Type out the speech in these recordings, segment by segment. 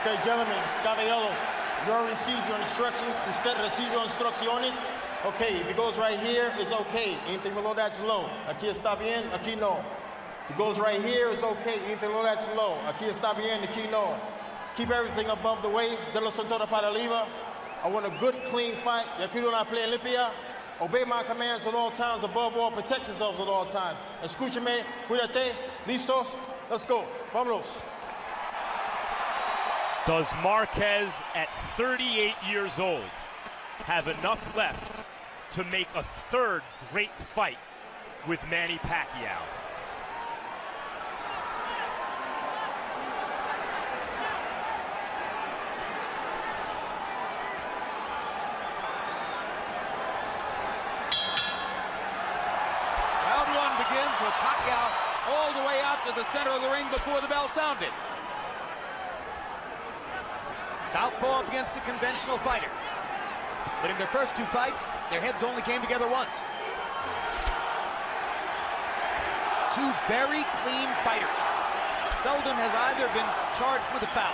Okay, gentlemen, caballeros, you already received your instructions. Usted recibió instrucciones. Okay, if it goes right here, it's okay. Anything below that's low. Aquí está bien, aquí no. If it goes right here, it's okay. Anything below that's low. Aquí está bien, aquí no. Keep everything above the waist. De los cintura para arriba. I want a good, clean fight. Y aquí una play limpia. Obey my commands at all times. Above all, protect yourselves at all times. Escúchame, cuídate. Listos? Let's go. Vámonos. Does Marquez, at 38 years old, have enough left to make a third great fight with Manny Pacquiao? Round one begins with Pacquiao all the way out to the center of the ring before the bell sounded. Southpaw against a conventional fighter. But in their first two fights, their heads only came together once. Two very clean fighters. Seldom has either been charged with a foul.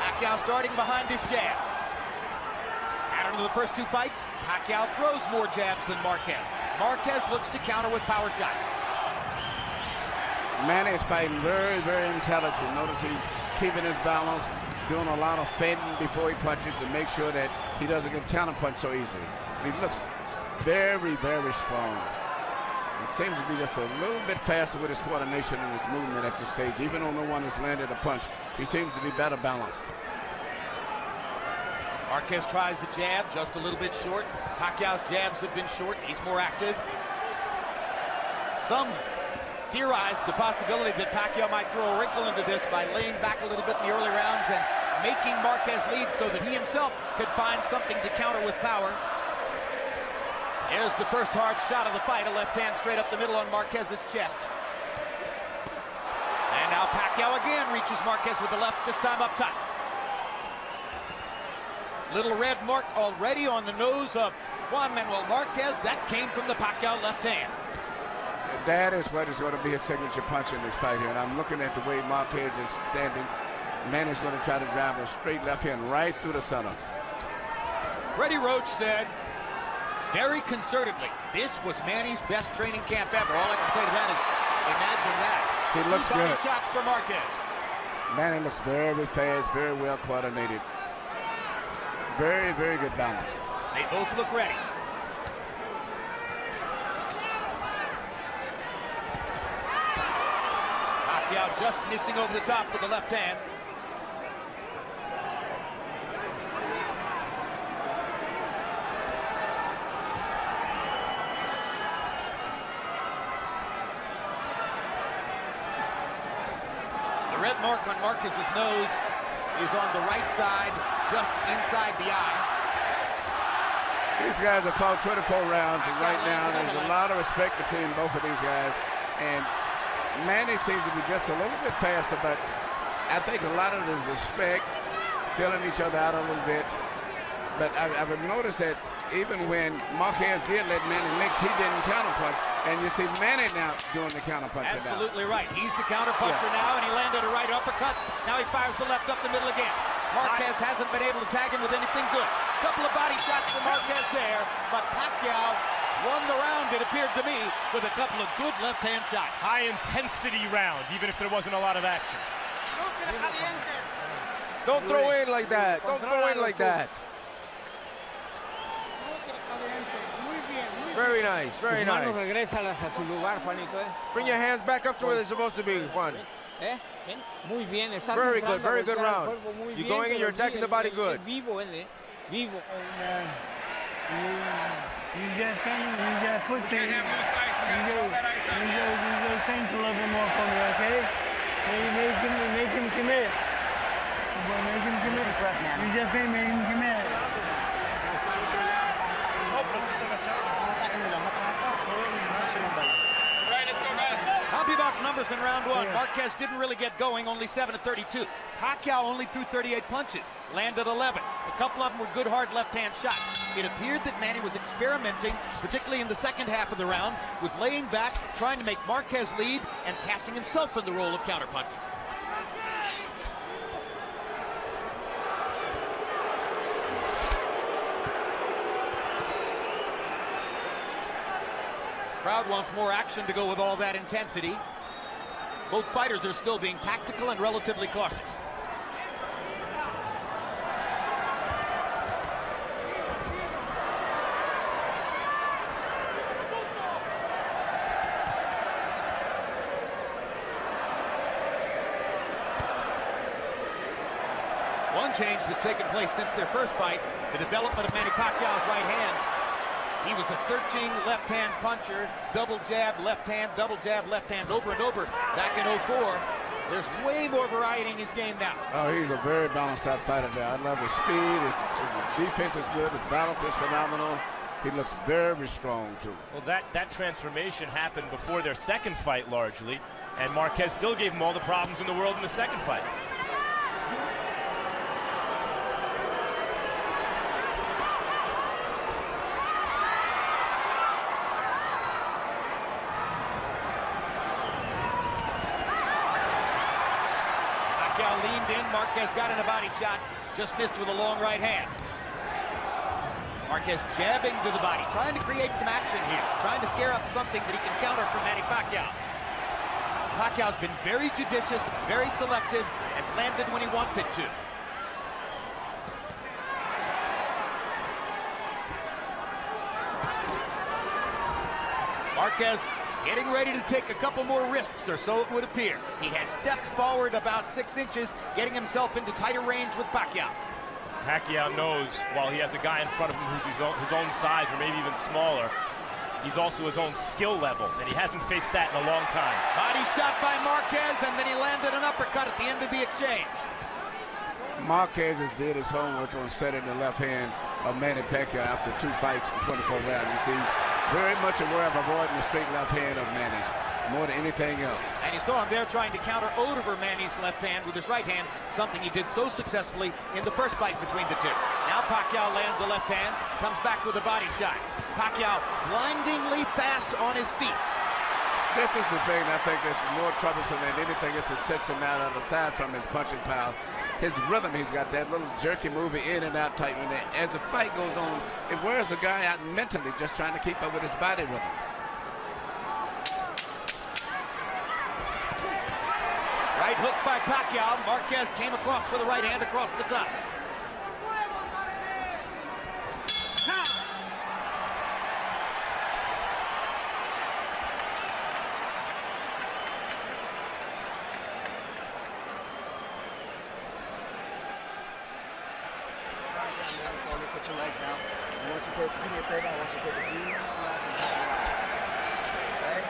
Pacquiao starting behind his jab. Pattern of the first two fights, Pacquiao throws more jabs than Marquez. Marquez looks to counter with power shots. Manny is fighting very, very intelligent. Notice he's keeping his balance, doing a lot of feinting before he punches to make sure that he doesn't get counterpunched so easily. And he looks very, very strong. It seems to be just a little bit faster with his coordination and his movement at this stage. Even though no one has landed a punch, he seems to be better balanced. Marquez tries the jab, just a little bit short. Pacquiao's jabs have been short. He's more active. Some theorized the possibility that Pacquiao might throw a wrinkle into this by laying back a little bit in the early rounds and making Marquez lead so that he himself could find something to counter with power. There's the first hard shot of the fight, a left hand straight up the middle on Marquez's chest. And now Pacquiao again reaches Marquez with the left, this time up top. Little red mark already on the nose of Juan Manuel Marquez. That came from the Pacquiao left hand. That is what is going to be a signature punch in this fight here. And I'm looking at the way Marquez is standing. Manny's going to try to drive a straight left hand right through the center. Freddie Roach said, very concertedly, this was Manny's best training camp ever. All I can say to that is, imagine that. He looks good. Shots for Marquez. Manny looks very fast, very well coordinated. Very, very good balance. They both look ready. Pacquiao just missing over the top with the left hand. The red mark on Marquez's nose is on the right side, just inside the eye. These guys have fought 24 rounds, and right now there's a lot of respect between both of these guys. And Manny seems to be just a little bit faster, but I think a lot of it is respect, feeling each other out a little bit. But I've noticed that even when Marquez did let Manny mix, he didn't counterpunch. And you see Manny now doing the counterpuncher. Absolutely right. He's the counterpuncher now, and he landed a right uppercut. Now he fires the left up the middle again. Marquez hasn't been able to tag him with anything good. Couple of body shots for Marquez there, but Pacquiao won the round, it appeared to me, with a couple of good left-hand shots. High-intensity round, even if there wasn't a lot of action. Don't throw in like that. Don't throw in like that. Very nice, very nice. Bring your hands back up to where they're supposed to be, Juan. Very good round. You're going in, you're attacking the body good. Use that thing, use that foot thing. Use those things a little bit more for me, okay? Make him commit. Make him commit. Use that thing, make him commit. CompuBox numbers in round one. Marquez didn't really get going, only 7 of 32. Pacquiao only threw 38 punches, landed 11. A couple of them were good, hard left-hand shots. It appeared that Manny was experimenting, particularly in the second half of the round, with laying back, trying to make Marquez lead, and passing himself in the role of counterpunching. Crowd wants more action to go with all that intensity. Both fighters are still being tactical and relatively cautious. One change that's taken place since their first fight, the development of Manny Pacquiao's right hand. He was a searching left-hand puncher, double jab, left hand, over and over back in 04. There's way more variety in his game now. Oh, he's a very balanced out fighter now. I love his speed, his defense is good, his balance is phenomenal. He looks very strong, too. Well, that transformation happened before their second fight, largely, and Marquez still gave him all the problems in the world in the second fight. Pacquiao leaned in, Marquez got in a body shot, just missed with a long right hand. Marquez jabbing to the body, trying to create some action here, trying to scare up something that he can counter from Manny Pacquiao. Pacquiao's been very judicious, very selective, has landed when he wanted to. Marquez getting ready to take a couple more risks, or so it would appear. He has stepped forward about 6 inches, getting himself into tighter range with Pacquiao. Pacquiao knows while he has a guy in front of him who's his own size or maybe even smaller, he's also his own skill level, and he hasn't faced that in a long time. Body shot by Marquez, and then he landed an uppercut at the end of the exchange. Marquez has did his homework on studying the left hand of Manny Pacquiao after 2 fights and 24 rounds. You see, very much aware of avoiding the straight left hand of Manny's more than anything else. And you saw him there trying to counter over Manny's left hand with his right hand, something he did so successfully in the first fight between the two. Now Pacquiao lands a left hand, comes back with a body shot. Pacquiao blindingly fast on his feet. This is the thing I think is more troublesome than anything else that sets him out, aside from his punching power. His rhythm, he's got that little jerky moving in and out type. And as the fight goes on, it wears the guy out mentally just trying to keep up with his body rhythm. Right hook by Pacquiao. Marquez came across with a right hand across the top. Put your legs out. I want you to do me a favor. I want you to take a deep breath and back it out. Okay?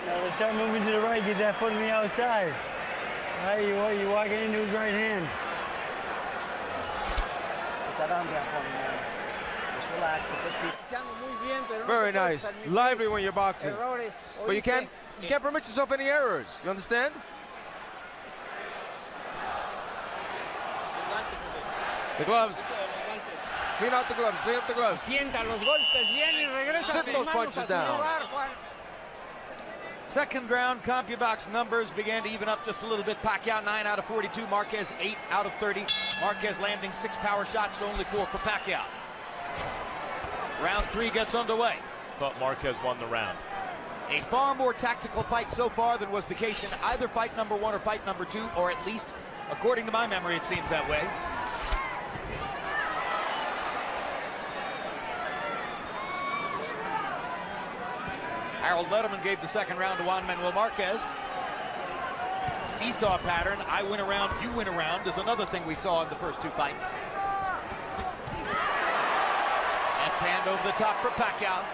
Now start moving to the right. Get that foot on the outside. All right, you're walking into his right hand. Put that arm down for me, man. Just relax. Put this feet. Very nice. Lively when you're boxing. But you can't permit yourself any errors. You understand? The gloves. Clean out the gloves. Clean up the gloves. Sit those punches down. Second round, CompuBox numbers began to even up just a little bit. Pacquiao 9 out of 42, Marquez 8 out of 30. Marquez landing 6 power shots to only 4 for Pacquiao. Round 3 gets underway. Thought Marquez won the round. A far more tactical fight so far than was the case in either fight number 1 or fight number 2, or at least, according to my memory, it seems that way. Harold Letterman gave the second round to Juan Manuel Marquez. Seesaw pattern, I win a round, you win a round, is another thing we saw in the first 2 fights. Left hand over the top for Pacquiao.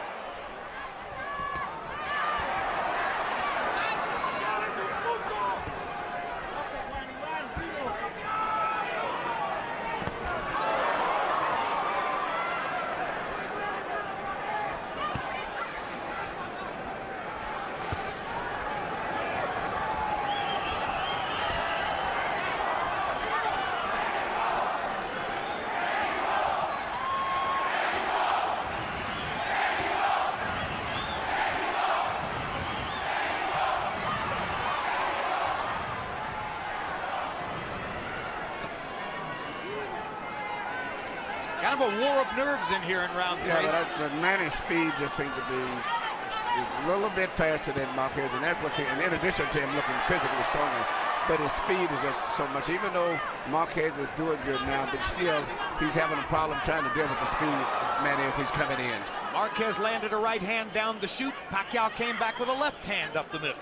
Kind of a war of nerves in here in round 3. Yeah, but Manny's speed just seemed to be a little bit faster than Marquez, and that's what's in addition to him looking physically stronger. But his speed is just so much. Even though Marquez is doing good now, but still he's having a problem trying to deal with the speed, Manny, as he's coming in. Marquez landed a right hand down the chute. Pacquiao came back with a left hand up the middle.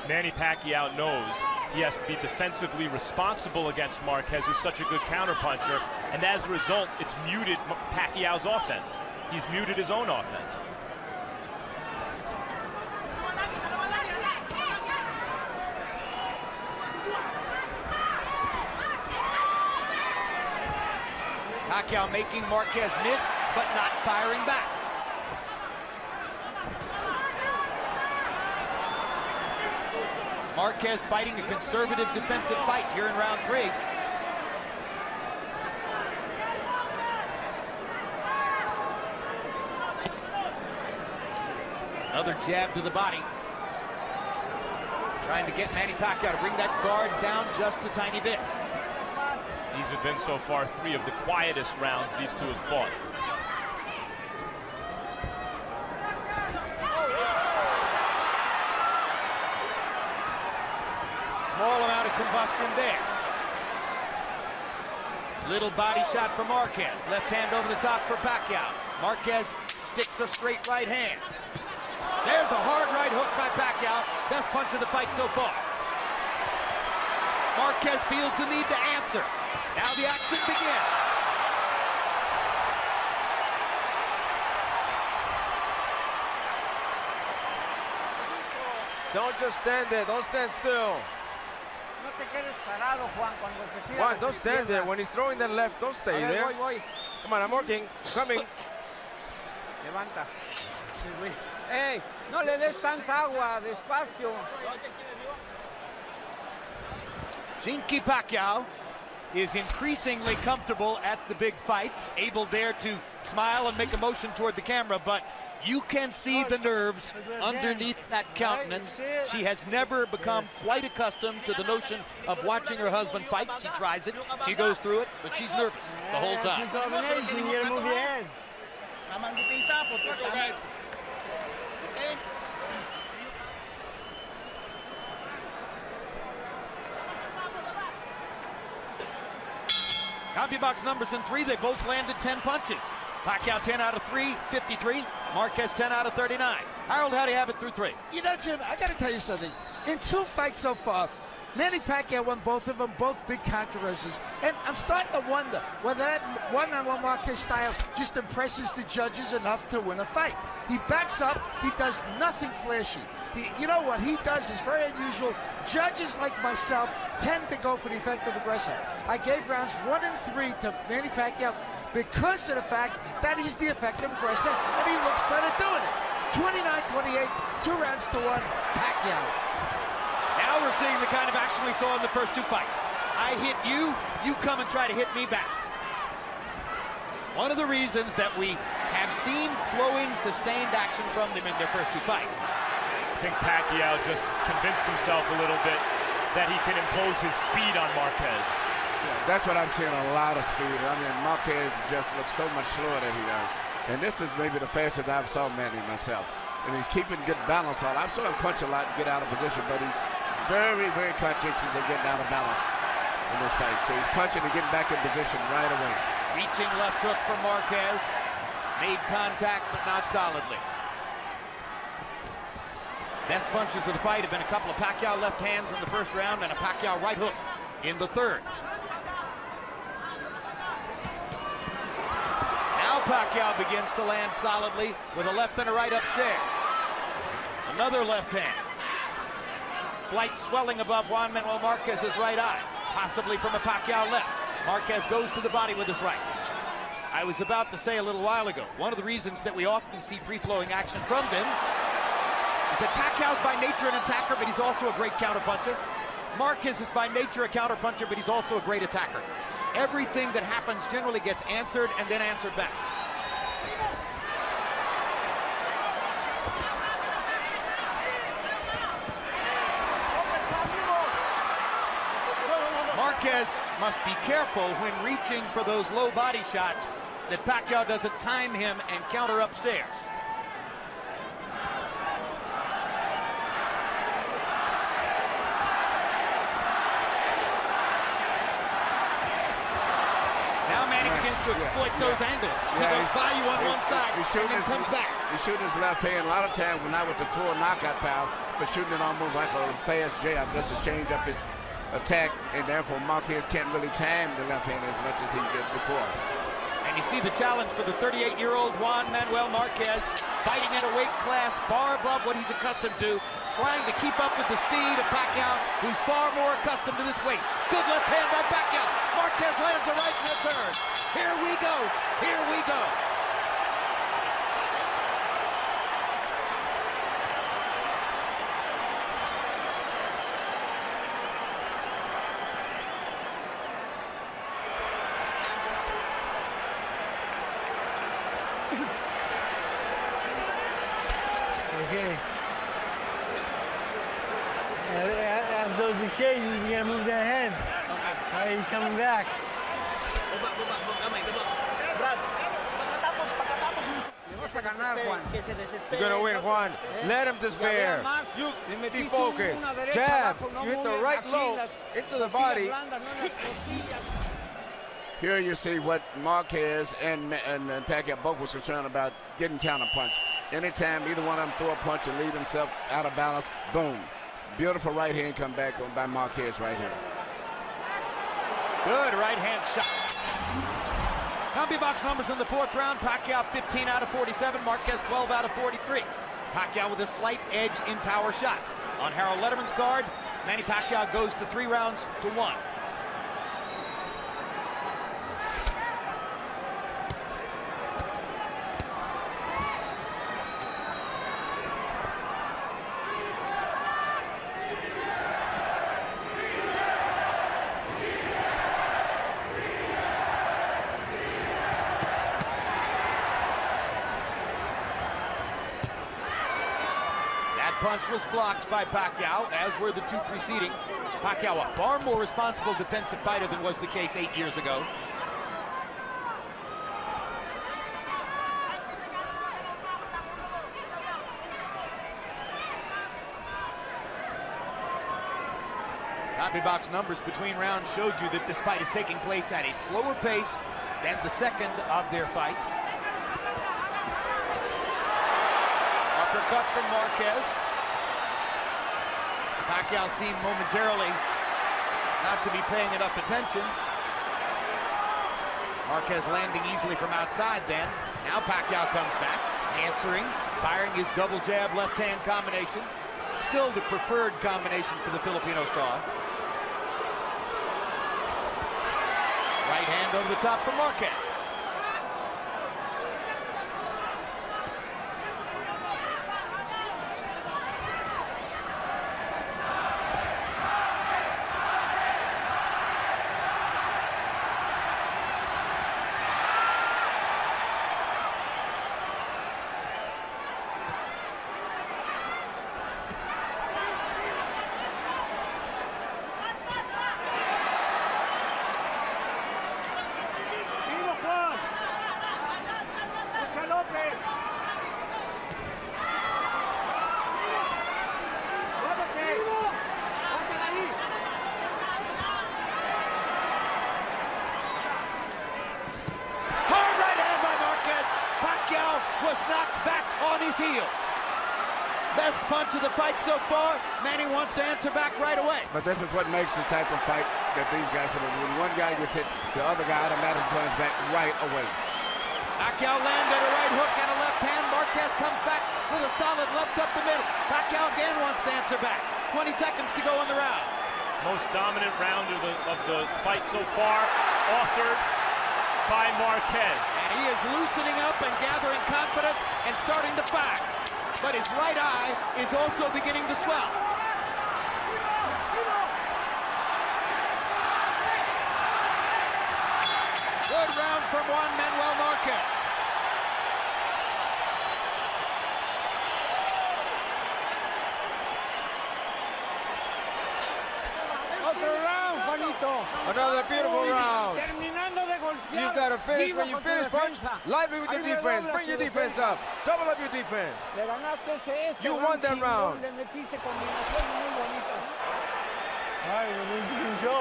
Manny Pacquiao knows he has to be defensively responsible against Marquez, who's such a good counterpuncher, and as a result, it's muted Pacquiao's offense. He's muted his own offense. Pacquiao making Marquez miss, but not firing back. Marquez fighting a conservative defensive fight here in round 3. Another jab to the body. Trying to get Manny Pacquiao to bring that guard down just a tiny bit. These have been so far 3 of the quietest rounds these two have fought. Small amount of combustion there. Little body shot for Marquez. Left hand over the top for Pacquiao. Marquez sticks a straight right hand. There's a hard right hook by Pacquiao. Best punch of the fight so far. Marquez feels the need to answer. Now the action begins. Don't just stand there. Don't stand still. Juan, don't stand there. When he's throwing that left, don't stay there. Come on, I'm working. Coming. Levanta. Hey, no le des tanta agua, despacio. Jinky Pacquiao is increasingly comfortable at the big fights, able there to smile and make a motion toward the camera, but you can see the nerves underneath that countenance. She has never become quite accustomed to the notion of watching her husband fight. She tries it, she goes through it, but she's nervous the whole time. Combination, you gotta move your head. CompuBox numbers in 3, they both landed 10 punches. Pacquiao 10 out of 3, 53. Marquez 10 out of 39. Harold, how do you have it through 3? You know, Jim, I got to tell you something. In 2 fights so far, Manny Pacquiao won both of them, both big controversies. And I'm starting to wonder whether that one-on-one Marquez style just impresses the judges enough to win a fight. He backs up. He does nothing flashy. You know what he does is very unusual. Judges like myself tend to go for the effective aggressor. I gave rounds 1 and 3 to Manny Pacquiao because of the fact that he's the effective aggressor and he looks better doing it. 29-28, 2 rounds to 1, Pacquiao. Now we're seeing the kind of action we saw in the first 2 fights. I hit you, you come and try to hit me back. One of the reasons that we have seen flowing, sustained action from them in their first 2 fights. I think Pacquiao just convinced himself a little bit that he can impose his speed on Marquez. Yeah, that's what I'm seeing, a lot of speed. I mean, Marquez just looks so much slower than he does. And this is maybe the fastest I've saw Manny myself. And he's keeping good balance on. I've saw him punch a lot and get out of position, but he's very, very conscientious of getting out of balance in this fight. So he's punching and getting back in position right away. Reaching left hook for Marquez. Made contact, but not solidly. Best punches of the fight have been a couple of Pacquiao left hands in the first round and a Pacquiao right hook in the third. Now Pacquiao begins to land solidly with a left and a right upstairs. Another left hand. Slight swelling above Juan Manuel Marquez's right eye, possibly from a Pacquiao left. Marquez goes to the body with his right. I was about to say a little while ago, one of the reasons that we often see free-flowing action from them is that Pacquiao's by nature an attacker, but he's also a great counterpuncher. Marquez is by nature a counterpuncher, but he's also a great attacker. Everything that happens generally gets answered and then answered back. Marquez must be careful when reaching for those low body shots that Pacquiao doesn't time him and counter upstairs. Now Manny begins to exploit those angles. He goes by you on one side and then comes back. He's shooting his left hand a lot of times, not with the full knockout power, but shooting it almost like a fast jab just to change up his attack, and therefore Marquez can't really time the left hand as much as he did before. And you see the challenge for the 38-year-old Juan Manuel Marquez, fighting at a weight class far above what he's accustomed to, trying to keep up with the speed of Pacquiao, who's far more accustomed to this weight. Good left hand by Pacquiao. Marquez lands a right and a third. Here we go. Here we go. Okay. After those exchanges, we gotta move that head. All right, he's coming back. You're gonna win, Juan. Let him despair. You be focused. Jab. You hit the right low into the body. Here you see what Marquez and Pacquiao both was concerned about, getting counterpunched. Anytime either one of them throw a punch and leave himself out of balance, boom. Beautiful right hand come back by Marquez right here. Good right hand shot. Combi box numbers in the fourth round. Pacquiao 15 out of 47. Marquez 12 out of 43. Pacquiao with a slight edge in power shots. On Harold Letterman's card, Manny Pacquiao goes to 3 rounds to 1. Punch was blocked by Pacquiao, as were the 2 preceding. Pacquiao, a far more responsible defensive fighter than was the case 8 years ago. Copy box numbers between rounds showed you that this fight is taking place at a slower pace than the second of their fights. Uppercut from Marquez. Pacquiao seemed momentarily not to be paying enough attention. Marquez landing easily from outside then. Now Pacquiao comes back, answering, firing his double jab left-hand combination. Still the preferred combination for the Filipino star. Right hand over the top for Marquez. Was knocked back on his heels. Best punch of the fight so far. Manny wants to answer back right away. But this is what makes the type of fight that these guys are doing. When one guy gets hit, the other guy automatically comes back right away. Pacquiao landed a right hook and a left hand. Marquez comes back with a solid left up the middle. Pacquiao again wants to answer back. 20 seconds to go in the round. Most dominant round of the fight so far, authored by Marquez. And he is loosening up and gathering confidence and starting to fire. But his right eye is also beginning to swell. Good round from Juan Manuel Marquez. Otro round, Juanito. Another beautiful round. Terminando de golpear. You gotta finish. vivo When you con tu finish, punch, defensa. lively with your Ahí defense. redobla Bring your tu defense up. Double up your defense. Le ganaste este You won that chingón, round. Le metiste combinaciones muy bonitas. Ay, me pinchó.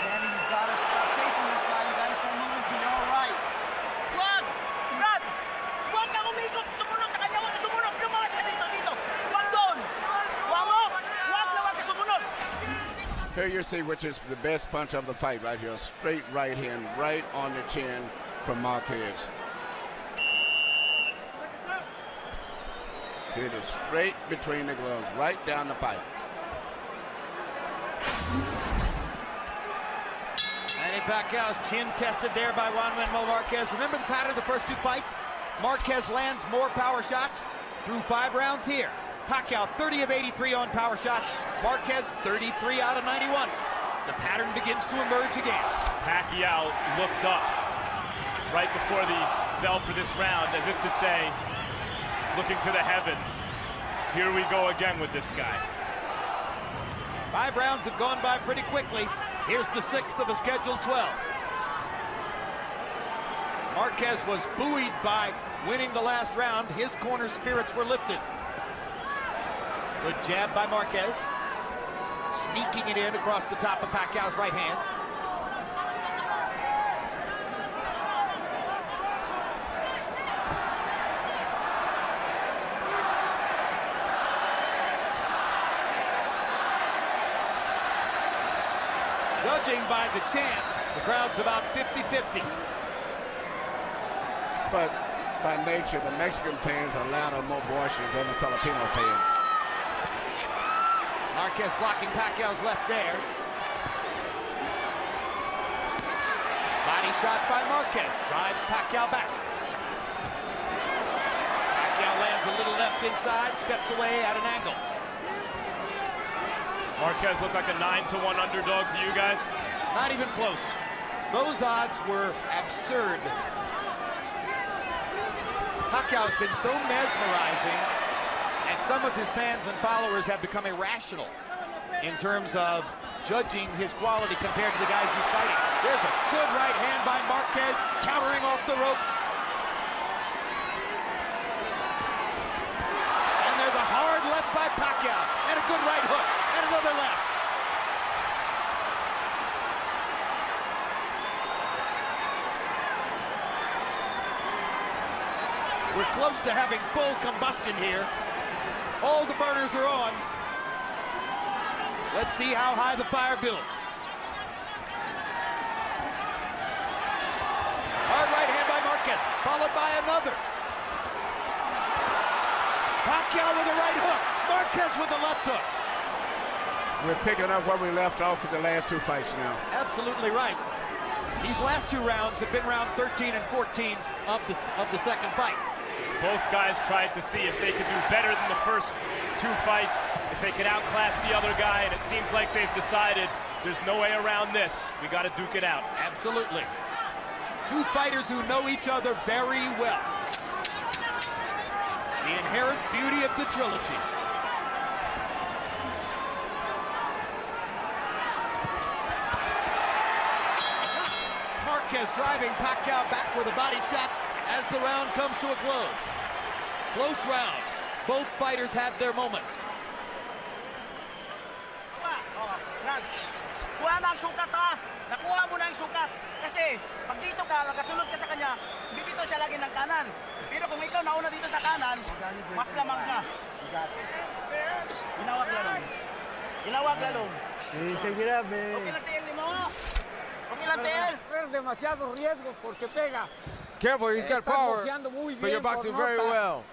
Manny, you gotta stop chasing this guy. You gotta start moving to your right. Wag! Brad! Huwag kang umikot! Sumunod sa kanya! Huwag ka sumunod! Lumawas ka dito! Huwag doon! Huwag mo! Huwag ka sumunod! Here you see which is the best punch of the fight right here. Straight right hand, right on the chin from Marquez. Hit it straight between the gloves, right down the pipe. Manny Pacquiao's chin tested there by Juan Manuel Marquez. Remember the pattern of the first two fights? Marquez lands more power shots through 5 rounds here. Pacquiao 30 of 83 on power shots. Marquez 33 out of 91. The pattern begins to emerge again. Pacquiao looked up right before the bell for this round as if to say, looking to the heavens, here we go again with this guy. 5 rounds have gone by pretty quickly. Here's the 6th of a scheduled 12. Marquez was buoyed by winning the last round. His corner spirits were lifted. Good jab by Marquez. Sneaking it in across the top of Pacquiao's right hand. Judging by the chants, the crowd's about 50-50. But by nature, the Mexican fans are louder, more boisterous than the Filipino fans. Marquez blocking Pacquiao's left there. Body shot by Marquez. Drives Pacquiao back. Pacquiao lands a little left inside, steps away at an angle. Marquez looked like a 9-1 underdog to you guys. Not even close. Those odds were absurd. Pacquiao's been so mesmerizing, and some of his fans and followers have become irrational in terms of judging his quality compared to the guys he's fighting. There's a good right hand by Marquez, countering off the ropes. And there's a hard left by Pacquiao, and a good right hook, and another left. We're close to having full combustion here. All the burners are on. Let's see how high the fire builds. Hard right hand by Marquez, followed by another. Pacquiao with a right hook. Marquez with the left hook. We're picking up where we left off with the last 2 fights now. Absolutely right. These last 2 rounds have been round 13 and 14 of the second fight. Both guys tried to see if they could do better than the first 2 fights, if they could outclass the other guy, and it seems like they've decided there's no way around this. We got to duke it out. Absolutely. 2 fighters who know each other very well. The inherent beauty of the trilogy. Marquez driving Pacquiao back with a body shot as the round comes to a close. Close round. Both fighters have their moments. Kuha na ang sukat ha! Nakuha mo na ang sukat. Kasi pag dito ka, nakasunod ka sa kanya, bibito siya lagi ng kanan. Pero kung ikaw nauna dito sa kanan, mas lamang ka. Ginawag lalong. Ginawag lalong. Take it up, Okay lang TL mo. Okay lang TL. Es demasiado riesgo porque pega. Careful, he's got power, boxeando muy but you're bien, boxing por very nota. well.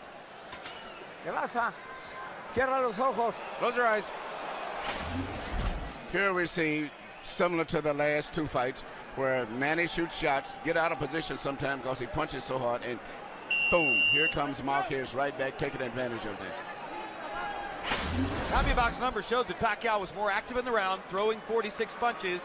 ¿Qué pasa? Cierra los ojos. Close your eyes. Here we see, similar to the last 2 fights, where Manny shoots shots, get out of position sometimes because he punches so hard, and boom, here comes Marquez right back, taking advantage of that. CompuBox numbers showed that Pacquiao was more active in the round, throwing 46 punches.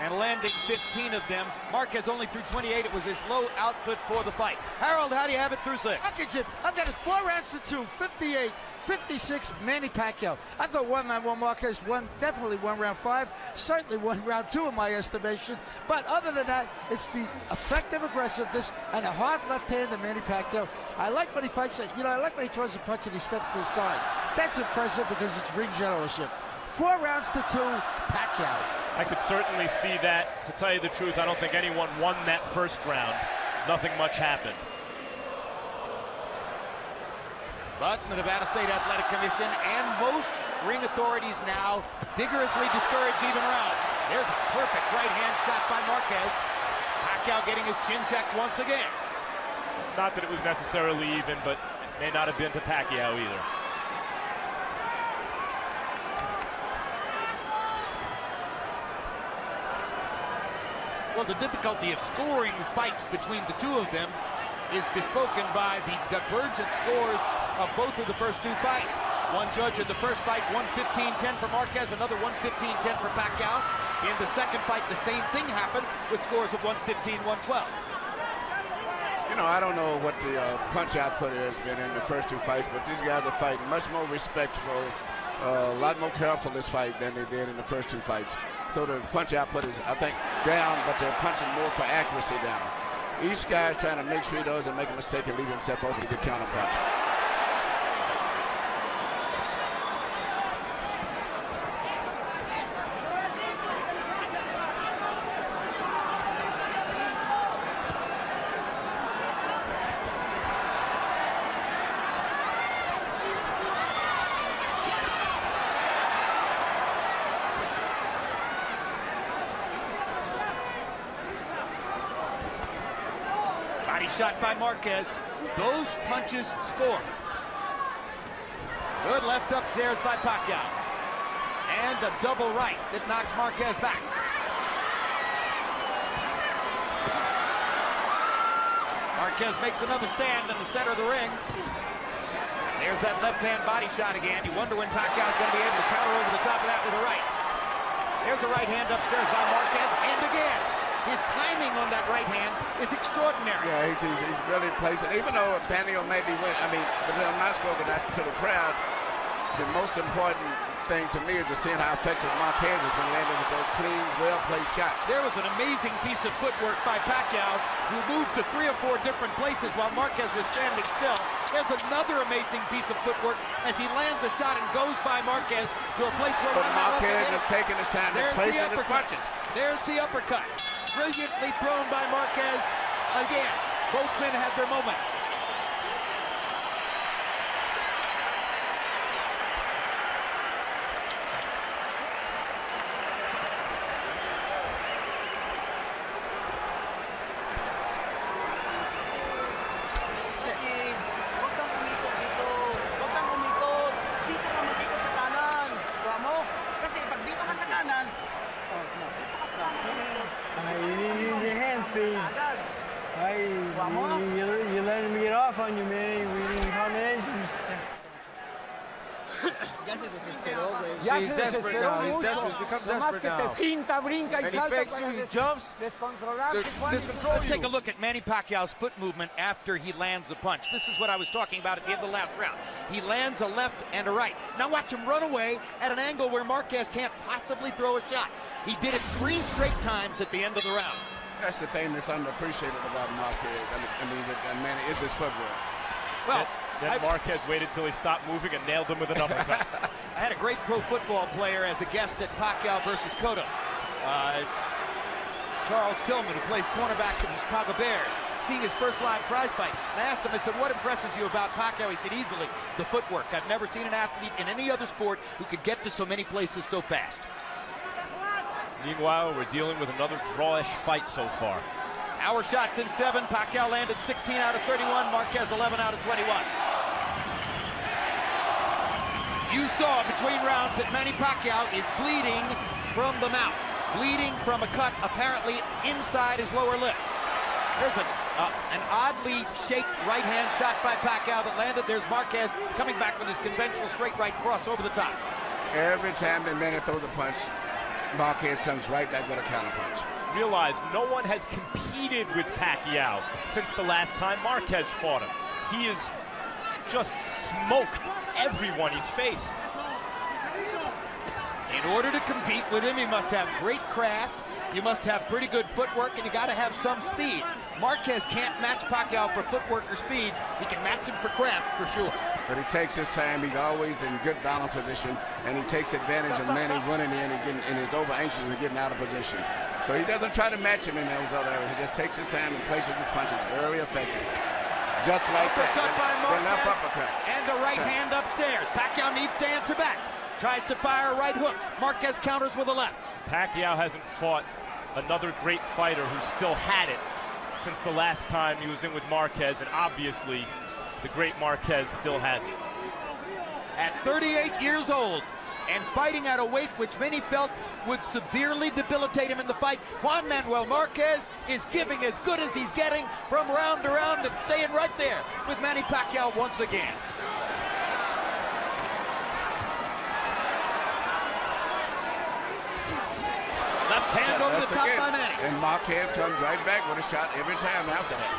and landing 15 of them. Marquez only threw 28. It was his low output for the fight. Harold, how do you have it through 6? Okay, Jim, I've got it 4 rounds to 2, 58, 56, Manny Pacquiao. I thought Juan Manuel Marquez definitely won round 5, certainly won round 2 in my estimation. But other than that, it's the effective aggressiveness and a hard left hand of Manny Pacquiao. I like when he fights it. I like when he throws a punch and he steps to the side. That's impressive because it's ring generalship. 4 rounds to 2, Pacquiao. I could certainly see that. To tell you the truth, I don't think anyone won that first round. Nothing much happened. But the Nevada State Athletic Commission and most ring authorities now vigorously discourage even round. There's a perfect right hand shot by Marquez. Pacquiao getting his chin checked once again. Not that it was necessarily even, but it may not have been to Pacquiao either. Well, the difficulty of scoring fights between the two of them is bespoken by the divergent scores of both of the first 2 fights. One judge in the first fight, 115-10 for Marquez, another 115-10 for Pacquiao. In the second fight, the same thing happened with scores of 115-112. I don't know what the punch output has been in the first 2 fights, but these guys are fighting much more respectful, a lot more careful this fight than they did in the first 2 fights. So the punch output is, I think, down, but they're punching more for accuracy down. Each guy's trying to make sure he doesn't make a mistake and leave himself open to get counter punch. Body shot by Marquez. Those punches score. Good left upstairs by Pacquiao. And a double right that knocks Marquez back. Marquez makes another stand in the center of the ring. There's that left-hand body shot again. You wonder when Pacquiao's going to be able to counter over the top of that with a right. There's a right hand upstairs by Marquez, and again. His timing on that right hand is extraordinary. Yeah, he's really placing. Even though Pacquiao maybe went, but I'm not spoken that to the crowd. The most important thing to me is just seeing how effective Marquez has been landing with those clean, well-placed shots. There was an amazing piece of footwork by Pacquiao, who moved to 3 or 4 different places while Marquez was standing still. There's another amazing piece of footwork as he lands a shot and goes by Marquez to a place where Marquez is taking his time to place his punches. There's the uppercut. Brilliantly thrown by Marquez. Again, both men had their moments. Huwag kang umikot dito. Huwag kang umikot. Dito ka mag-ikot sa kanan. Kuha mo. Kasi pag dito ka sa kanan, dito ka sa kanan. You need to use your hand speed. Agad. You letting me get off on you, man. We need combinations. Ya se desesperó, güey. Yeah, he's desperate now. He's desperate. He's become desperate now. Finta, brinca And he fakes you, he jumps. Let's take a look at Manny Pacquiao's foot movement after he lands a punch. This is what I was talking about at the end of the last round. He lands a left and a right. Now watch him run away at an angle where Marquez can't possibly throw a shot. He did it 3 straight times at the end of the round. That's the thing that's underappreciated about Marquez. And Manny, is his footwork. Well, Then Marquez waited till he stopped moving and nailed him with an uppercut. I had a great pro football player as a guest at Pacquiao versus Cotto. Charles Tillman, who plays cornerback for the Chicago Bears, seeing his first live prize fight. And I asked him, I said, what impresses you about Pacquiao? He said, easily, the footwork. I've never seen an athlete in any other sport who could get to so many places so fast. Meanwhile, we're dealing with another drawish fight so far. Our shots in 7. Pacquiao landed 16 out of 31. Marquez 11 out of 21. You saw between rounds that Manny Pacquiao is bleeding from the mouth. Bleeding from a cut apparently inside his lower lip. There's an oddly shaped right-hand shot by Pacquiao that landed. There's Marquez coming back with his conventional straight right cross over the top. Every time that Manny throws a punch, Marquez comes right back with a counterpunch. Realize no one has competed with Pacquiao since the last time Marquez fought him. He has just smoked everyone he's faced. In order to compete with him, you must have great craft, you must have pretty good footwork, and you got to have some speed. Marquez can't match Pacquiao for footwork or speed. He can match him for craft, for sure. But he takes his time. He's always in good balance position, and he takes advantage of Manny running in and is over anxious and getting out of position. So he doesn't try to match him in those other areas. He just takes his time and places his punches very effective. Just like Uppercut by that. The left Marquez, uppercut. and a right hand upstairs. Pacquiao needs to answer back. Tries to fire a right hook. Marquez counters with a left. Pacquiao hasn't fought another great fighter who still had it since the last time he was in with Marquez, and obviously the great Marquez still has it. At 38 years old and fighting at a weight which many felt would severely debilitate him in the fight, Juan Manuel Marquez is giving as good as he's getting from round to round and staying right there with Manny Pacquiao once again. Left hand over the top by Manny. And Marquez comes right back with a shot every time after that.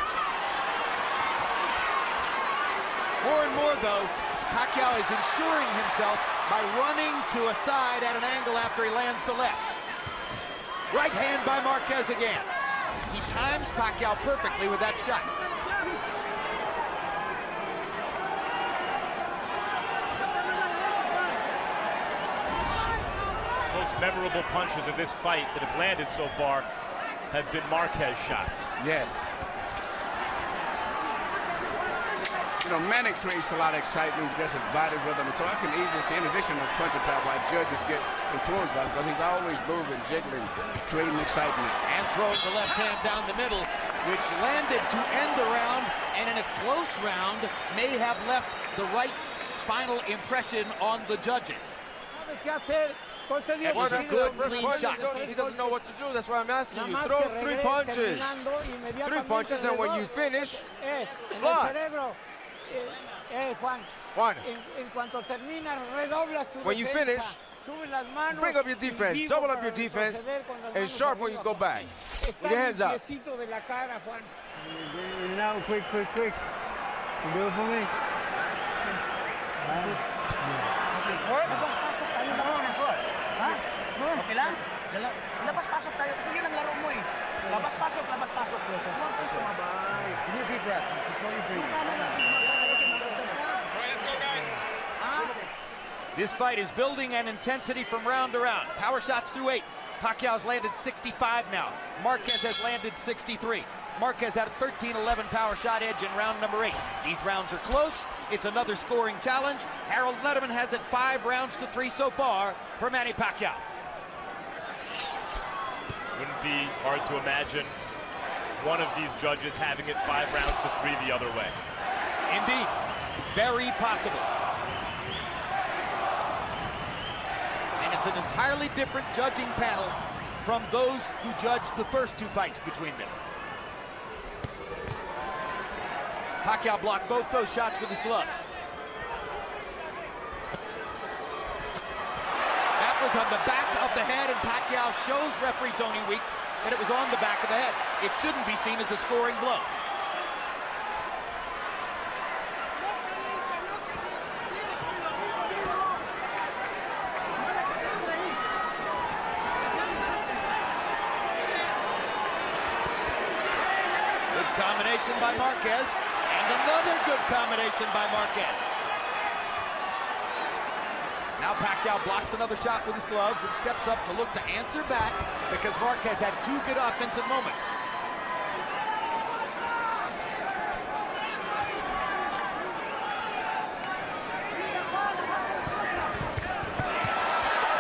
More and more, though, Pacquiao is ensuring himself by running to a side at an angle after he lands the left. Right hand by Marquez again. He times Pacquiao perfectly with that shot. Most memorable punches in this fight that have landed so far have been Marquez shots. Yes. You know, Manny creates a lot of excitement, just his body rhythm, and so I can easily see, in addition to his punching power, why judges get influenced by it, because he's always moving, jiggling, creating excitement. And throws the left hand down the middle, which landed to end the round, and in a close round may have left the right final impression on the judges. That was a good, clean shot. He doesn't know what to do. That's why I'm asking you. Throw 3 punches. 3 punches, and when you finish, block. Juan, when you finish, bring up your defense, double up your defense, and sharp when you go back. With your hands up. Now, quick. Do it for me. Labas-pasok tayo, labas-pasok. Ha? Okay lang? Labas-pasok tayo kasi yun ang laro mo eh. Labas-pasok. Huwag kayo sumabay. Give me a deep breath. Control your breathing. Let's go, guys. This fight is building an intensity from round to round. Power shots through 8. Pacquiao's landed 65 now. Marquez has landed 63. Marquez had a 13-11 power shot edge in round number 8. These rounds are close. It's another scoring challenge. Harold Letterman has it 5 rounds to 3 so far for Manny Pacquiao. Wouldn't be hard to imagine one of these judges having it 5 rounds to 3 the other way. Indeed, very possible. And it's an entirely different judging panel from those who judged the first 2 fights between them. Pacquiao blocked both those shots with his gloves. That was on the back of the head, and Pacquiao shows referee Tony Weeks that it was on the back of the head. It shouldn't be seen as a scoring blow. Good combination by Marquez. And another good combination by Marquez. Now Pacquiao blocks another shot with his gloves and steps up to look to answer back because Marquez had 2 good offensive moments.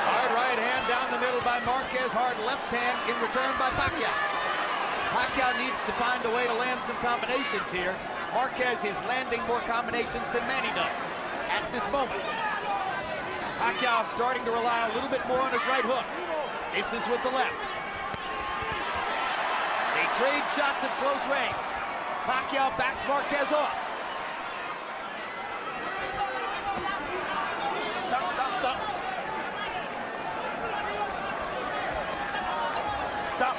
Hard right hand down the middle by Marquez. Hard left hand in return by Pacquiao. Pacquiao needs to find a way to land some combinations here. Marquez is landing more combinations than Manny does at this moment. Pacquiao starting to rely a little bit more on his right hook. This is with the left. They trade shots at close range. Pacquiao backed Marquez off. Stop.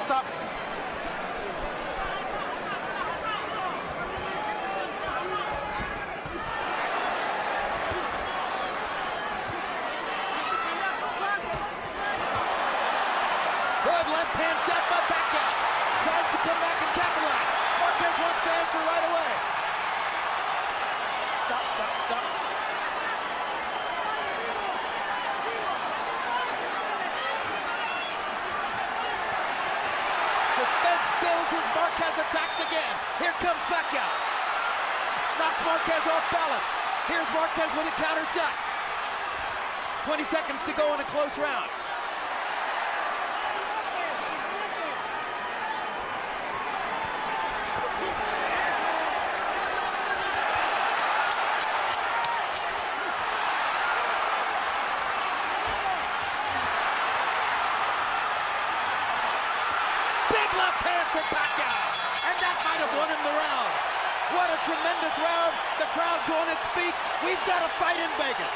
Stop. Good left hand shot by Pacquiao. Tries to come back and capitalize. Marquez wants to answer right away. Stop, stop, stop. Suspense builds as Marquez attacks again. Here comes Pacquiao. Knocks Marquez off balance. Here's Marquez with a counter shot. 20 seconds to go in a close round. Left hand for Pacquiao, and that might have won him the round. What a tremendous round. The crowd's on its feet. We've got a fight in Vegas.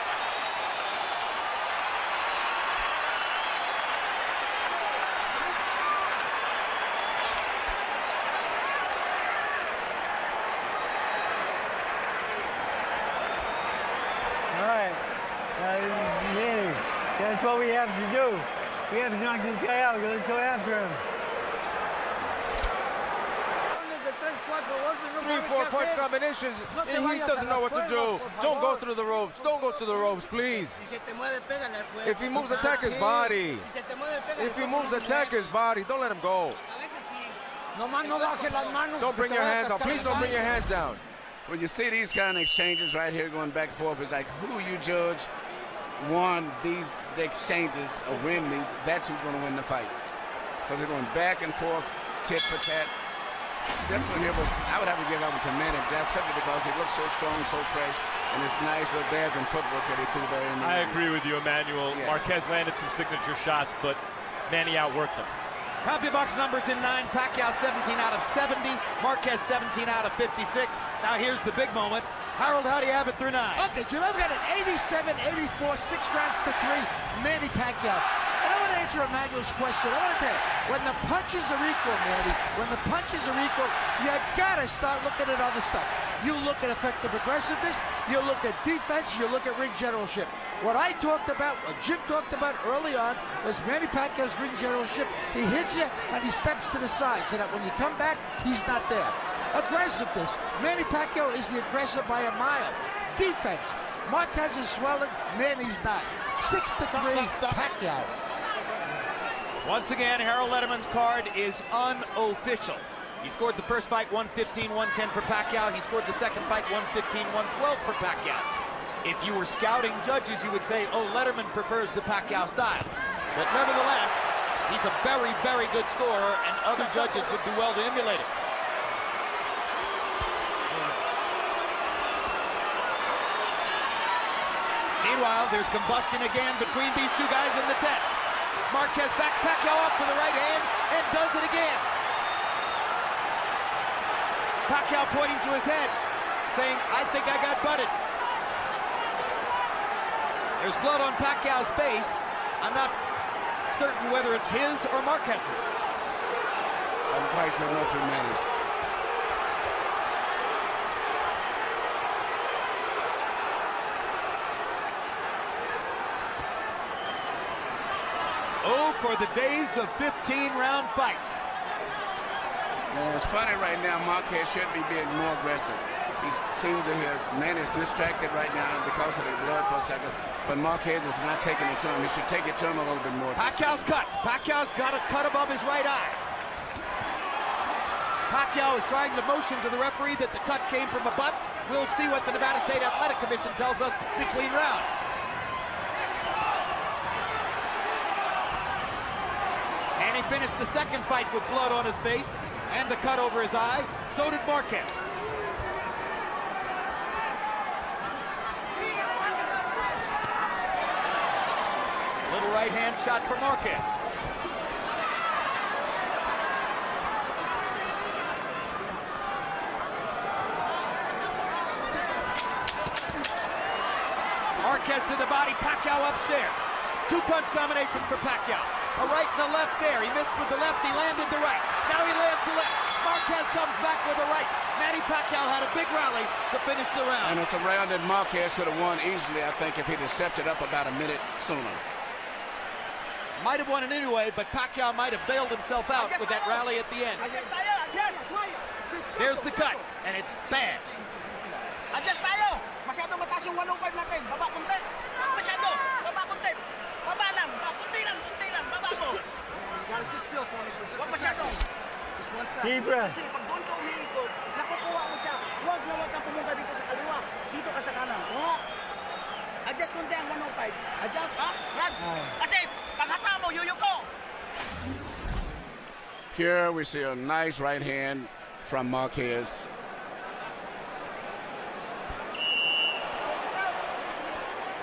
All right. Manny, that's what we have to do. We have to knock this guy out. Let's go after him. 3-4 punch combinations, and he doesn't know what to do. Don't go through the ropes. Don't go through the ropes, please. If he moves, attack his body. If he moves, attack his body. Don't let him go. Don't bring your hands down. Please don't bring your hands down. When you see these kind of exchanges right here going back and forth, it's like who you judge won the exchanges or win these, that's who's going to win the fight. Because they're going back and forth, tit for tat. This one here was, I would have to give up to Manny. That's simply because he looks so strong, so fresh, and it's nice little dads and footwork that he threw there. In the I agree with you, Emmanuel. Yes. Marquez landed some signature shots, but Manny outworked him. CompuBox numbers in 9. Pacquiao 17 out of 70. Marquez 17 out of 56. Now here's the big moment. Harold, how do you have it through 9? Okay, Jim, I've got an 87-84, 6 rounds to 3, Manny Pacquiao. And I want to answer Emmanuel's question. I want to tell you, when the punches are equal, Manny, when the punches are equal, you gotta start looking at other stuff. You look at effective aggressiveness, you look at defense, you look at ring generalship. What I talked about, what Jim talked about early on, was Manny Pacquiao's ring generalship. He hits you and he steps to the side, so that when you come back, he's not there. Aggressiveness, Manny Pacquiao is the aggressor by a mile. Defense, Marquez is swelling, Manny's not. 6-3, Pacquiao. Once again, Harold Letterman's card is unofficial. He scored the first fight 115-110 for Pacquiao. He scored the second fight 115-112 for Pacquiao. If you were scouting judges, you would say, oh, Letterman prefers the Pacquiao style. But nevertheless, he's a very, very good scorer, and other judges would do well to emulate it. Meanwhile, there's combustion again between these two guys in the tent. Marquez backs Pacquiao up for the right hand and does it again. Pacquiao pointing to his head, saying, I think I got butted. There's blood on Pacquiao's face. I'm not certain whether it's his or Marquez's. I'm quite sure nothing matters. Oh, for the days of 15-round fights. And it's funny right now, Marquez should be being more aggressive. He seems to have, Manny's distracted right now because of the blood for a second, but Marquez is not taking it to him. He should take it to him a little bit more. Pacquiao's cut. Pacquiao's got a cut above his right eye. Pacquiao is trying to motion to the referee that the cut came from a butt. We'll see what the Nevada State Athletic Commission tells us between rounds. And he finished the second fight with blood on his face and a cut over his eye. So did Marquez. Little right hand shot for Marquez. Marquez to the body, Pacquiao upstairs. Two-punch combination for Pacquiao. A right and a left there. He missed with the left, he landed the right. Now he lands the left. Marquez comes back with a right. Manny Pacquiao had a big rally to finish the round. And it's a round that Marquez could have won easily, I think, if he'd have stepped it up about a minute sooner. Might have won it anyway, but Pacquiao might have bailed himself out with that rally at the end. Adjust tayo, adjust! There's the cut, and it's bad. Adjust tayo! Masyado mataas yung 105 natin. Baba kunti. Masyado. Baba kunti. Baba lang. Kunti lang. Baba mo. You gotta sit still for me for just Huwag a second. masyado. Just 1 second. Deep breath. Kasi pag doon ka umiikot, nakukuha mo siya. Huwag kang pumunta dito sa kaliwa. Dito ka sa kanan. Adjust kunti ang 105. Adjust, ha? Rad. Kasi paghata mo, yuyuko. Here we see a nice right hand from Marquez.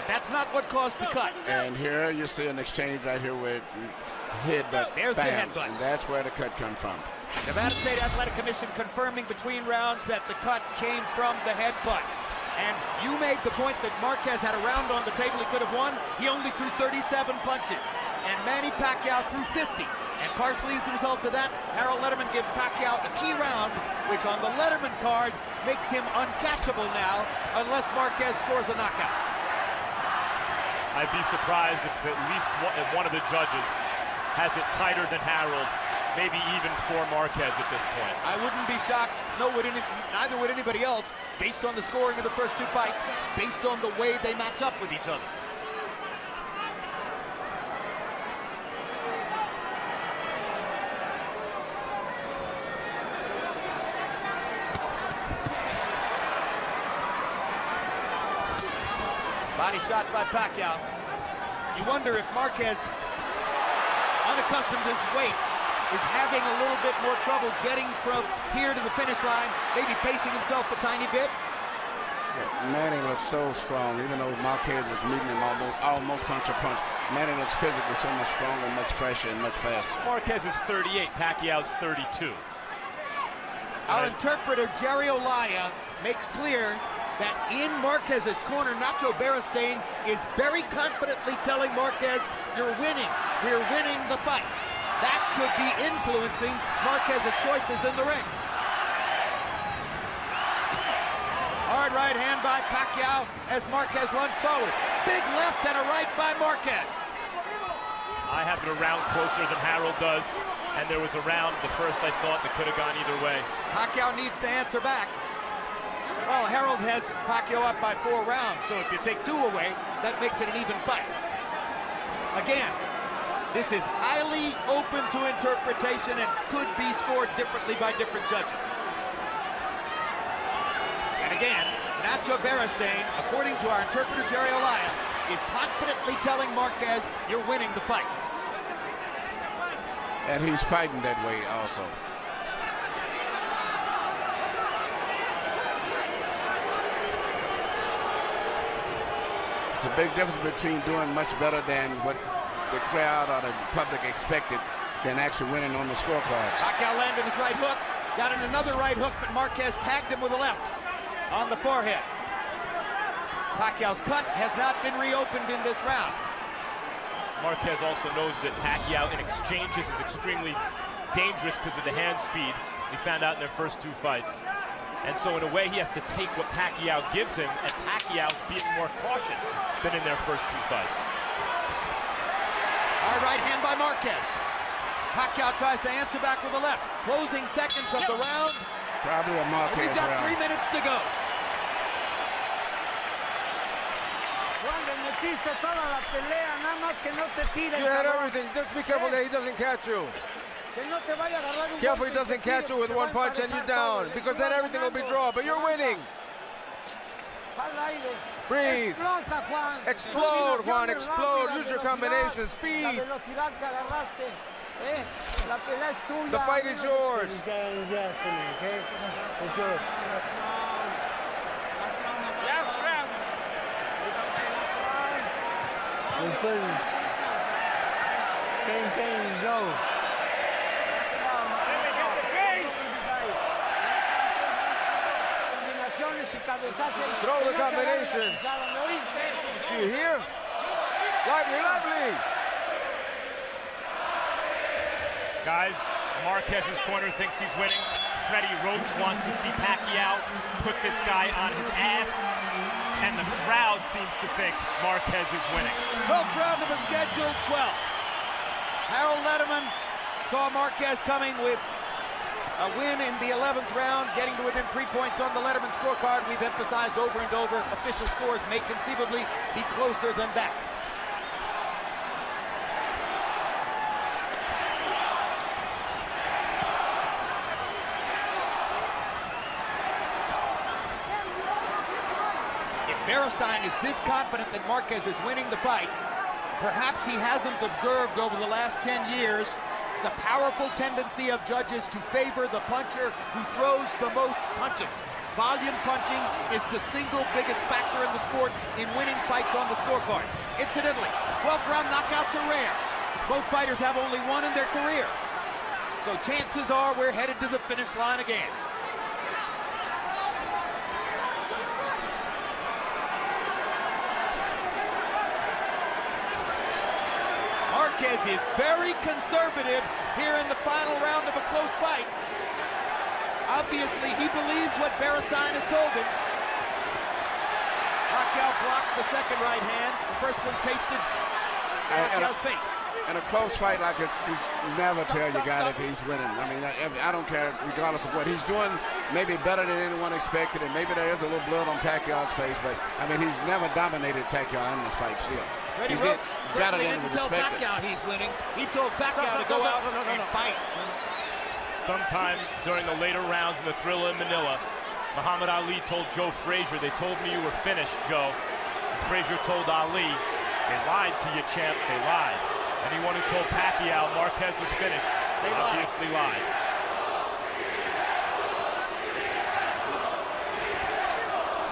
That's not what caused the cut. And here you see an exchange right here with headbutt. There's the bam, headbutt. and that's where the cut comes from. Nevada State Athletic Commission confirming between rounds that the cut came from the headbutt. And you made the point that Marquez had a round on the table he could have won. He only threw 37 punches. And Manny Pacquiao threw 50. And partially as the result of that, Harold Letterman gives Pacquiao a key round, which on the Letterman card makes him uncatchable now, unless Marquez scores a knockout. I'd be surprised if at least one of the judges has it tighter than Harold, maybe even for Marquez at this point. I wouldn't be shocked, neither would anybody else, based on the scoring of the first two fights, based on the way they match up with each other. Body shot by Pacquiao. You wonder if Marquez, unaccustomed to his weight, is having a little bit more trouble getting from here to the finish line, maybe pacing himself a tiny bit. Yeah, Manny looks so strong, even though Marquez is meeting him almost punch for punch. Manny looks physically so much stronger, much fresher, and much faster. Marquez is 38, Pacquiao's 32. Our interpreter, Jerry Olaya, makes clear that in Marquez's corner, Nacho Beristain is very confidently telling Marquez, you're winning, we're winning the fight. That could be influencing Marquez's choices in the ring. Hard right hand by Pacquiao as Marquez runs forward. Big left and a right by Marquez. I have it a round closer than Harold does, and there was a round, the first I thought, that could have gone either way. Pacquiao needs to answer back. Well, Harold has Pacquiao up by 4 rounds, so if you take 2 away, that makes it an even fight. Again, this is highly open to interpretation and could be scored differently by different judges. And again, Nacho Beristain, according to our interpreter Jerry Olaya, is confidently telling Marquez, you're winning the fight. And he's fighting that way also. It's a big difference between doing much better than what the crowd or the public expected than actually winning on the scorecards. Pacquiao landed his right hook, got in another right hook, but Marquez tagged him with a left on the forehead. Pacquiao's cut has not been reopened in this round. Marquez also knows that Pacquiao in exchanges is extremely dangerous because of the hand speed. We found out in their first 2 fights. And so in a way, he has to take what Pacquiao gives him, and Pacquiao's being more cautious than in their first 2 fights. Hard right hand by Marquez. Pacquiao tries to answer back with a left. Closing seconds of the round. Probably a Marquez We've got round. 3 minutes to go. Juan, le metiste toda la pelea, nada más que no te tire. You had everything. Just be careful that he doesn't catch you. Que no te vaya a agarrar un Careful golpe he y doesn't te tire, catch you with te one va a punch and you're emparejar down, todo. because Tú then vas everything will be ganando. draw, but you're winning. Al aire. Breathe. Explota, Juan. Explode, Juan, Combinaciones explode. rápidas, Use your velocidad, combination, La speed. velocidad que agarraste. La pelea es tuya. The fight is yours. This guy on his ass for me, okay? For sure. Let's put it. Pain, go. Combinaciones y cabezazos. Throw the Que no te agarre combinations. la pisada, ¿me oíste? Do you hear? Lively, lively. Guys, Marquez's corner thinks he's winning. Freddie Roach wants to see Pacquiao put this guy on his ass. And the crowd seems to think Marquez is winning. 12th round of a scheduled 12. Harold Letterman saw Marquez coming with a win in the 11th round, getting to within 3 points on the Letterman scorecard. We've emphasized over and over, official scores may conceivably be closer than that. Beristain is this confident that Marquez is winning the fight. Perhaps he hasn't observed over the last 10 years the powerful tendency of judges to favor the puncher who throws the most punches. Volume punching is the single biggest factor in the sport in winning fights on the scorecard. Incidentally, 12th round knockouts are rare. Both fighters have only one in their career. So chances are we're headed to the finish line again. Marquez is very conservative here in the final round of a close fight. Obviously, he believes what Beristain has told him. Pacquiao blocked the second right hand. The first one tasted Pacquiao's face. In a close fight like this, you never tell your guy that he's winning. I mean, I don't care, regardless of what he's doing, maybe better than anyone expected, and maybe there is a little blood on Pacquiao's face, but, I mean, he's never dominated Pacquiao in this fight still. Freddie Roach certainly didn't tell Pacquiao he's winning. He told Pacquiao to go out and fight. Sometime during the later rounds in the Thrilla in Manila, Muhammad Ali told Joe Frazier, "They told me you were finished, Joe." And Frazier told Ali, "They lied to you, champ, they lied." Anyone who told Pacquiao Marquez was finished, they obviously lied.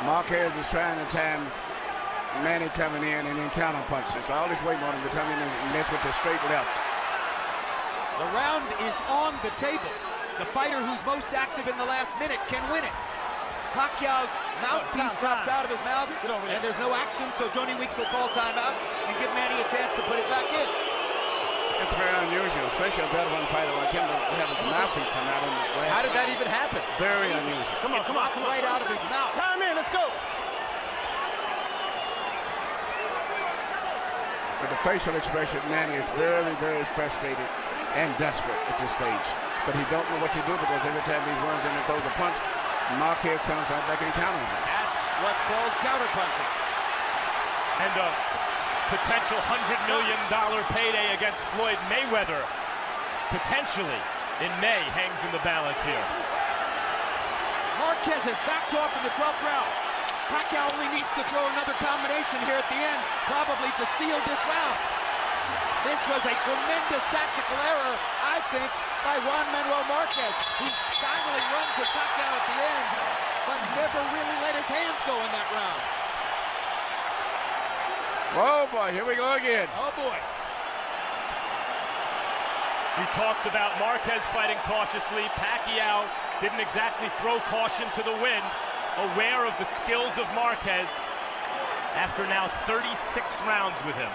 Marquez is trying to time Manny coming in and then counter punches. So all he's waiting on him to come in and mess with the straight left. The round is on the table. The fighter who's most active in the last minute can win it. Pacquiao's mouthpiece drops out of his mouth, and there's no action, so Tony Weeks will call timeout and give Manny a chance to put it back in. It's very unusual, especially a veteran fighter like him to have his mouthpiece come out in the last. How did that even happen? Very unusual. Come on, right out of his mouth. Time in, let's go. But the facial expression, Manny is very, very frustrated and desperate at this stage. But he don't know what to do because every time he runs in and throws a punch, Marquez comes right back and counters him. That's what's called counterpunching. And a potential $100 million payday against Floyd Mayweather, potentially in May, hangs in the balance here. Marquez has backed off in the 12th round. Pacquiao only needs to throw another combination here at the end, probably to seal this round. This was a tremendous tactical error, I think, by Juan Manuel Marquez, who finally runs to Pacquiao at the end, but never really let his hands go in that round. Oh boy, here we go again. Oh boy. We talked about Marquez fighting cautiously. Pacquiao didn't exactly throw caution to the wind, aware of the skills of Marquez after now 36 rounds with him.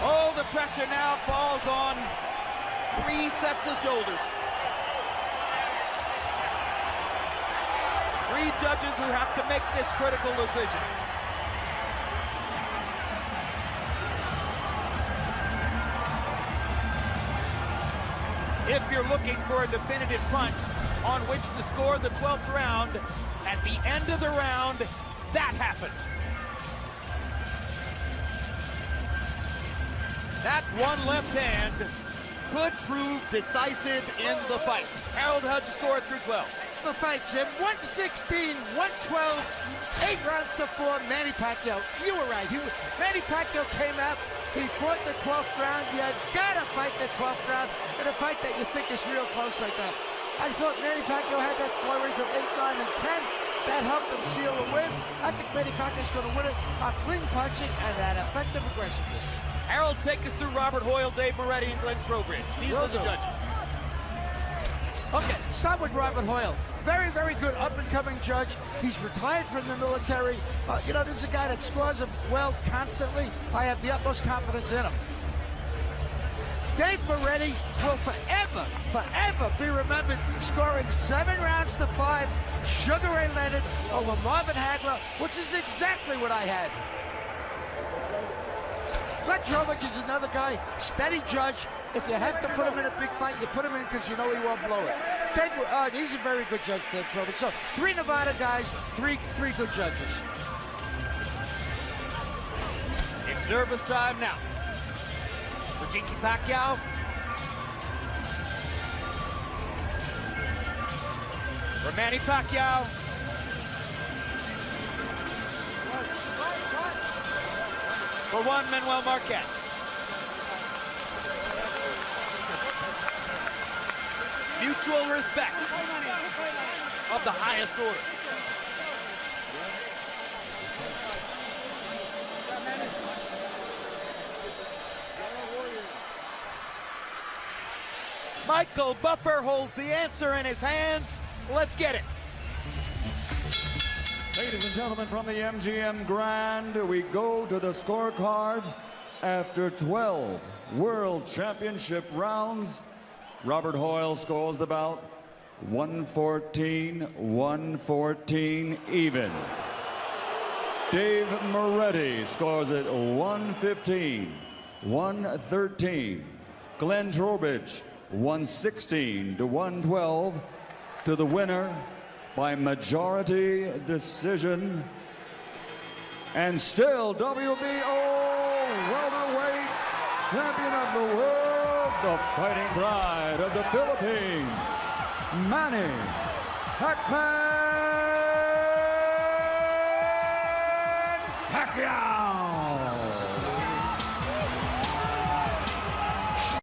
Oh, the pressure now falls on 3 sets of shoulders. 3 judges who have to make this critical decision. If you're looking for a definitive punch on which to score the 12th round, at the end of the round, that happened. That one left hand could prove decisive in the fight. Harold, how'd you score it through 12? The fight, Jim. 116, 112, 8 rounds to 4. Manny Pacquiao. You were right. Manny Pacquiao came out. He fought the 12th round. You gotta fight the 12th round in a fight that you think is real close like that. I thought Manny Pacquiao had that flurry from 8, 9, and 10. That helped him seal the win. I think Manny Pacquiao's going to win it on clean punching and that effective aggressiveness. Harold, take us through Robert Hoyle, Dave Moretti, and Glenn Trowbridge. These are the judges. Okay, start with Robert Hoyle. Very, very good up-and-coming judge. He's retired from the military. You know, this is a guy that scores well constantly. I have the utmost confidence in him. Dave Moretti will forever be remembered scoring 7 rounds to 5, Sugar Ray Leonard over Marvin Hagler, which is exactly what I had. Glenn Trowbridge is another guy, steady judge. If you have to put him in a big fight, you put him in because you know he won't blow it. He's a very good judge, Glenn Trowbridge. So 3 Nevada guys, three good judges. It's nervous time now. For Jinky Pacquiao. For Manny Pacquiao. For Juan Manuel Marquez. Mutual respect of the highest order. Michael Buffer holds the answer in his hands. Let's get it. Ladies and gentlemen, from the MGM Grand, we go to the scorecards. After 12 World Championship rounds, Robert Hoyle scores the bout 114 even. Dave Moretti scores it 115-113. Glenn Trowbridge 116-112 to the winner by majority decision. And still WBO welterweight champion of the world, the fighting pride of the Philippines, Manny Pacquiao.